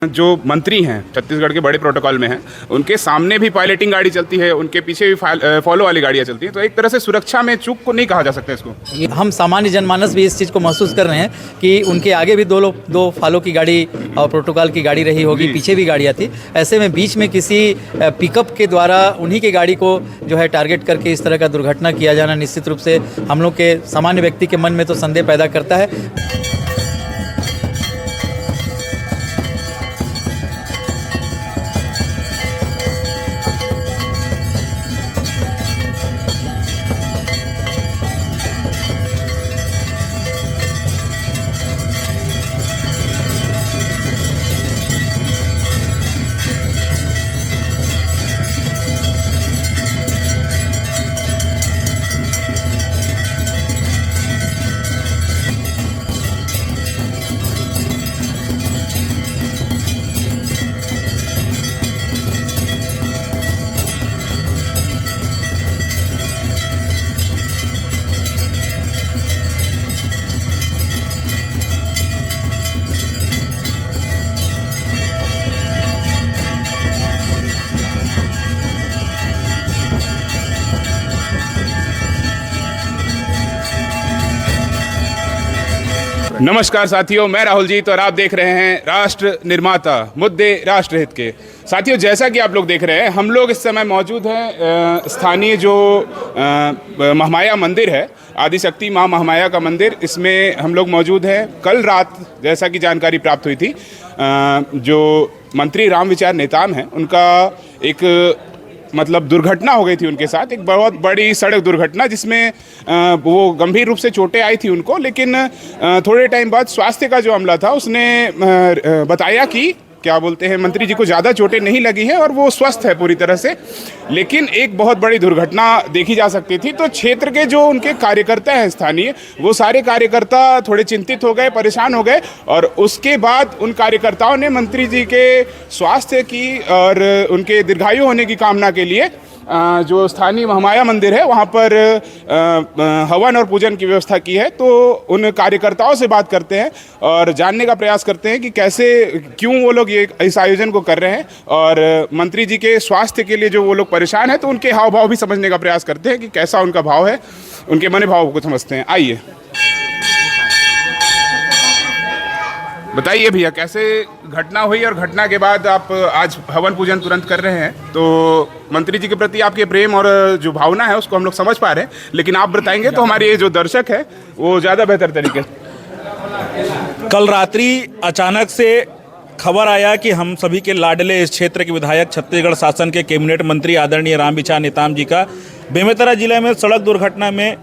जो मंत्री हैं छत्तीसगढ़ के बड़े प्रोटोकॉल में हैं, उनके सामने भी पायलटिंग गाड़ी चलती है, उनके पीछे भी फॉलो वाली गाड़ियाँ चलती हैं, तो एक तरह से सुरक्षा में चूक को नहीं कहा जा सकता इसको। हम सामान्य जनमानस भी इस चीज़ को महसूस कर रहे हैं कि उनके आगे भी दो फॉलो की गाड़ी और प्रोटोकॉल की गाड़ी रही होगी, पीछे भी गाड़ियाँ थी। ऐसे में बीच में किसी पिकअप के द्वारा उन्हीं की गाड़ी को जो है टारगेट करके इस तरह का दुर्घटना किया जाना निश्चित रूप से हम लोग के सामान्य व्यक्ति के मन में तो संदेह पैदा करता है। नमस्कार साथियों, मैं राहुल जीत और आप देख रहे हैं राष्ट्र निर्माता मुद्दे राष्ट्रहित के। साथियों, जैसा कि आप लोग देख रहे हैं, हम लोग इस समय मौजूद हैं स्थानीय जो महामाया मंदिर है, आदिशक्ति माँ महामाया का मंदिर, इसमें हम लोग मौजूद हैं। कल रात जैसा कि जानकारी प्राप्त हुई थी, जो मंत्री रामविचार नेताम हैं, उनका एक दुर्घटना हो गई थी उनके साथ, एक बहुत बड़ी सड़क दुर्घटना, जिसमें वो गंभीर रूप से चोटें आई थी उनको। लेकिन थोड़े टाइम बाद स्वास्थ्य का जो अमला था उसने बताया कि क्या बोलते हैं, मंत्री जी को ज़्यादा चोटें नहीं लगी हैं और वो स्वस्थ है पूरी तरह से। लेकिन एक बहुत बड़ी दुर्घटना देखी जा सकती थी। तो क्षेत्र के जो उनके कार्यकर्ता हैं स्थानीय, वो सारे कार्यकर्ता थोड़े चिंतित हो गए, परेशान हो गए, और उसके बाद उन कार्यकर्ताओं ने मंत्री जी के स्वास्थ्य की और उनके दीर्घायु होने की कामना के लिए जो स्थानीय महामाया मंदिर है वहाँ पर हवन और पूजन की व्यवस्था की है। तो उन कार्यकर्ताओं से बात करते हैं और जानने का प्रयास करते हैं कि कैसे, क्यों वो लोग ये इस आयोजन को कर रहे हैं, और मंत्री जी के स्वास्थ्य के लिए जो वो लोग परेशान हैं, तो उनके हाव भाव भी समझने का प्रयास करते हैं कि कैसा उनका भाव है, उनके मन भाव को समझते हैं। आइए बताइए भैया, कैसे घटना हुई और घटना के बाद आप आज हवन पूजन तुरंत कर रहे हैं, तो मंत्री जी के प्रति आपके प्रेम और जो भावना है उसको हम लोग समझ पा रहे हैं, लेकिन आप बताएंगे तो हमारे ये जो दर्शक है वो ज़्यादा बेहतर तरीके से। कल रात्रि अचानक से खबर आया कि हम सभी के लाडले इस क्षेत्र के विधायक, छत्तीसगढ़ शासन के कैबिनेट मंत्री आदरणीय रामविचार नेताम जी का बेमेतरा जिले में सड़क दुर्घटना में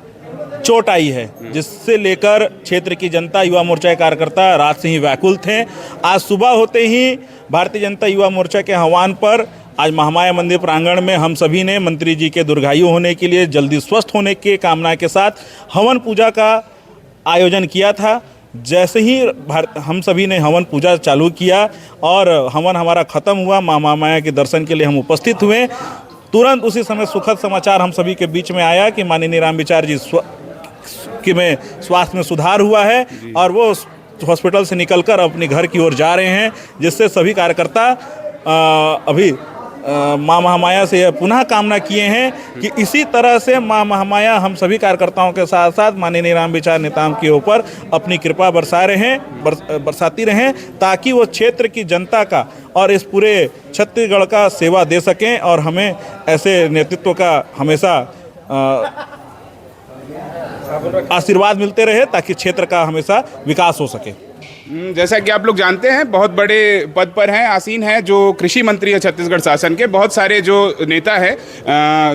चोट आई है, जिससे लेकर क्षेत्र की जनता, युवा मोर्चा के कार्यकर्ता रात से ही व्याकुल थे। आज सुबह होते ही भारतीय जनता युवा मोर्चा के आह्वान पर आज महामाया मंदिर प्रांगण में हम सभी ने मंत्री जी के दीर्घायु होने के लिए, जल्दी स्वस्थ होने के कामना के साथ हवन पूजा का आयोजन किया था। जैसे ही हम सभी ने हवन पूजा चालू किया और हवन हमारा ख़त्म हुआ, माँ महामाया के दर्शन के लिए हम उपस्थित हुए। तुरंत उसी समय सुखद समाचार हम सभी के बीच में आया कि माननीय रामविचार जी में स्वास्थ्य में सुधार हुआ है और वो हॉस्पिटल से निकलकर अपने घर की ओर जा रहे हैं, जिससे सभी कार्यकर्ता अभी माँ महामाया से पुनः कामना किए हैं कि इसी तरह से माँ महामाया हम सभी कार्यकर्ताओं के साथ साथ माननीय रामविचार नेताम के ऊपर अपनी कृपा बरसाती रहें, ताकि वो क्षेत्र की जनता का और इस पूरे छत्तीसगढ़ का सेवा दे सकें और हमें ऐसे नेतृत्व का हमेशा आशीर्वाद मिलते रहे, ताकि क्षेत्र का हमेशा विकास हो सके। जैसा कि आप लोग जानते हैं, बहुत बड़े पद पर हैं, आसीन हैं, जो कृषि मंत्री है छत्तीसगढ़ शासन के। बहुत सारे जो नेता हैं,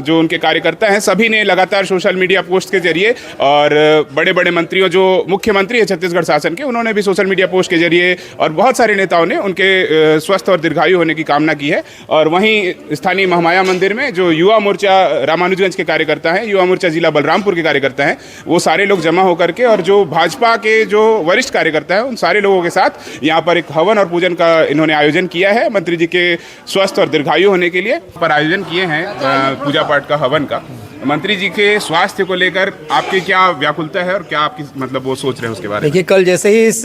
जो उनके कार्यकर्ता हैं, सभी ने लगातार सोशल मीडिया पोस्ट के जरिए, और बड़े बड़े मंत्रियों, जो मुख्यमंत्री है छत्तीसगढ़ शासन के, उन्होंने भी सोशल मीडिया पोस्ट के जरिए, और बहुत सारे नेताओं ने उनके स्वस्थ और दीर्घायु होने की कामना की है। और वहीं स्थानीय महामाया मंदिर में जो युवा मोर्चा रामानुजगंज के कार्यकर्ता हैं, युवा मोर्चा जिला बलरामपुर के कार्यकर्ता हैं, वो सारे लोग जमा होकर के, और जो भाजपा के जो वरिष्ठ कार्यकर्ता हैं, उन सारे लोगों के साथ यहाँ पर एक हवन और पूजन का इन्होंने आयोजन किया है, मंत्री जी के स्वस्थ और दीर्घायु होने के लिए पर आयोजन किए हैं पूजा पाठ का, हवन का। मंत्री जी के स्वास्थ्य को लेकर आपकी क्या व्याकुलता है और क्या आपकी मतलब वो सोच रहे हैं उसके बारे में? देखिए, कल जैसे ही इस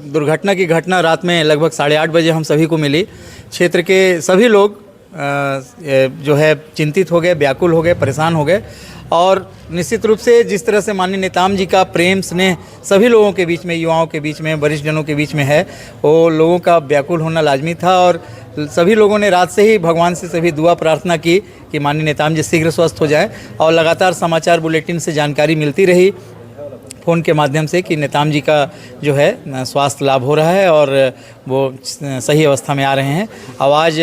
दुर्घटना की घटना रात में लगभग 8:30 बजे हम सभी को मिली, क्षेत्र के सभी लोग जो है चिंतित हो गए, व्याकुल हो गए, परेशान हो गए। और निश्चित रूप से जिस तरह से माननीय नेताम जी का प्रेम स्नेह सभी लोगों के बीच में, युवाओं के बीच में, वरिष्ठ जनों के बीच में है, वो लोगों का व्याकुल होना लाजमी था। और सभी लोगों ने रात से ही भगवान से सभी दुआ प्रार्थना की कि माननीय नेताम जी शीघ्र स्वस्थ हो जाएं। और लगातार समाचार बुलेटिन से जानकारी मिलती रही फ़ोन के माध्यम से कि नेताम जी का जो है स्वास्थ्य लाभ हो रहा है और वो सही अवस्था में आ रहे हैं। अब आज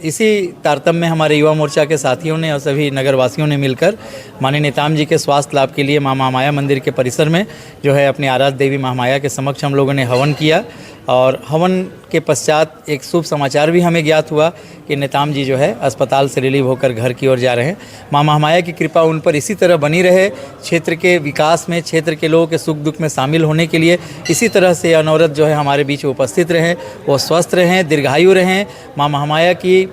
इसी तारतम्य में हमारे युवा मोर्चा के साथियों ने और सभी नगरवासियों ने मिलकर माननीय नेताम जी के स्वास्थ्य लाभ के लिए माँ महामाया मंदिर के परिसर में जो है अपनी आराध्य देवी महामाया के समक्ष हम लोगों ने हवन किया। और हवन के पश्चात एक शुभ समाचार भी हमें ज्ञात हुआ कि नेताम जी जो है अस्पताल से रिलीव होकर घर की ओर जा रहे हैं। माँ महामाया की कृपा उन पर इसी तरह बनी रहे, क्षेत्र के विकास में, क्षेत्र के लोगों के सुख दुख में शामिल होने के लिए इसी तरह से अनवरत जो है हमारे बीच उपस्थित रहें, वो स्वस्थ रहें, दीर्घायु रहें। माँ महामाया की,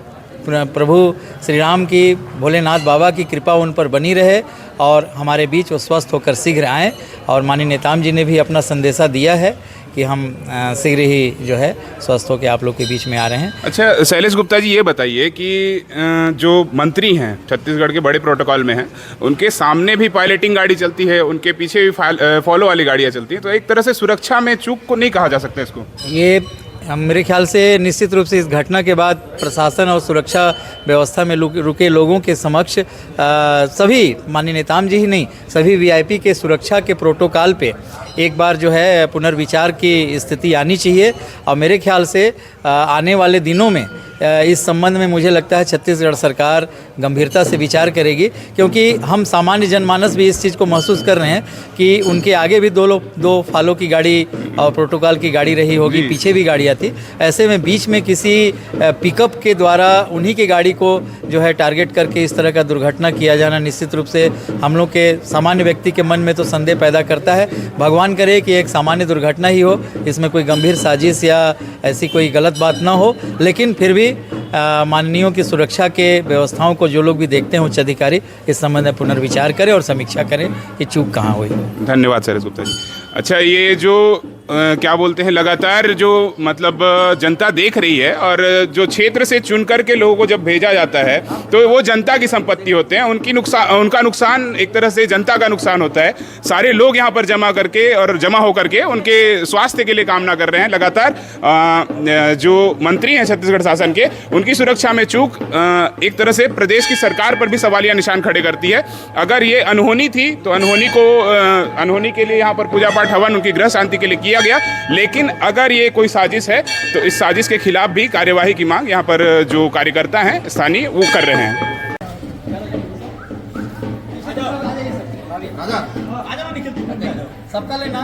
प्रभु श्री राम की, भोलेनाथ बाबा की कृपा उन पर बनी रहे और हमारे बीच वो स्वस्थ होकर शीघ्र आएँ। और माननीय नेताम जी ने भी अपना संदेशा दिया है कि हम शीघ्र ही जो है स्वस्थ होकर आप लोग के बीच में आ रहे हैं। अच्छा शैलेश गुप्ता जी, ये बताइए कि जो मंत्री हैं छत्तीसगढ़ के बड़े प्रोटोकॉल में हैं, उनके सामने भी पायलटिंग गाड़ी चलती है, उनके पीछे भी फॉलो वाली गाड़ियाँ चलती हैं, तो एक तरह से सुरक्षा में चूक को नहीं कहा जा सकता इसको? ये मेरे ख्याल से निश्चित रूप से इस घटना के बाद प्रशासन और सुरक्षा व्यवस्था में रुके लोगों के समक्ष सभी, माननीय नेताम जी ही नहीं, सभी वीआईपी के सुरक्षा के प्रोटोकॉल पे एक बार जो है पुनर्विचार की स्थिति आनी चाहिए। और मेरे ख्याल से आने वाले दिनों में इस संबंध में मुझे लगता है छत्तीसगढ़ सरकार गंभीरता से विचार करेगी, क्योंकि हम सामान्य जनमानस भी इस चीज़ को महसूस कर रहे हैं कि उनके आगे भी दो फालों की गाड़ी और प्रोटोकॉल की गाड़ी रही होगी, पीछे भी गाड़ियाँ थी। ऐसे में बीच में किसी पिकअप के द्वारा उन्हीं की गाड़ी को जो है टारगेट करके इस तरह का दुर्घटना किया जाना निश्चित रूप से हम लोग के सामान्य व्यक्ति के मन में तो संदेह पैदा करता है। भगवान करे कि एक सामान्य दुर्घटना ही हो, इसमें कोई गंभीर साजिश या ऐसी कोई गलत बात ना हो, लेकिन फिर भी माननीयों की सुरक्षा के व्यवस्थाओं को जो लोग भी देखते हैं उच्च अधिकारी इस संबंध में पुनर्विचार करें और समीक्षा करें कि चूक कहाँ हुई। धन्यवाद शैलेश गुप्ता जी। अच्छा, ये जो क्या बोलते हैं, लगातार जो मतलब जनता देख रही है और जो क्षेत्र से चुन करके लोगों को जब भेजा जाता है तो वो जनता की संपत्ति होते हैं, उनका नुकसान एक तरह से जनता का नुकसान होता है। सारे लोग यहाँ पर जमा होकर के उनके स्वास्थ्य के लिए कामना कर रहे हैं। लगातार जो मंत्री हैं छत्तीसगढ़ शासन के, उनकी सुरक्षा में चूक एक तरह से प्रदेश की सरकार पर भी सवालिया निशान खड़े करती है। अगर ये अनहोनी थी तो अनहोनी के लिए यहाँ पर पूजा पाठ हवन उनकी गृह शांति के लिए किया गया, लेकिन अगर ये कोई साजिश है तो इस साजिश के खिलाफ भी कार्यवाही की मांग यहाँ पर जो कार्यकर्ता हैं स्थानीय वो कर रहे हैं। सबका लेना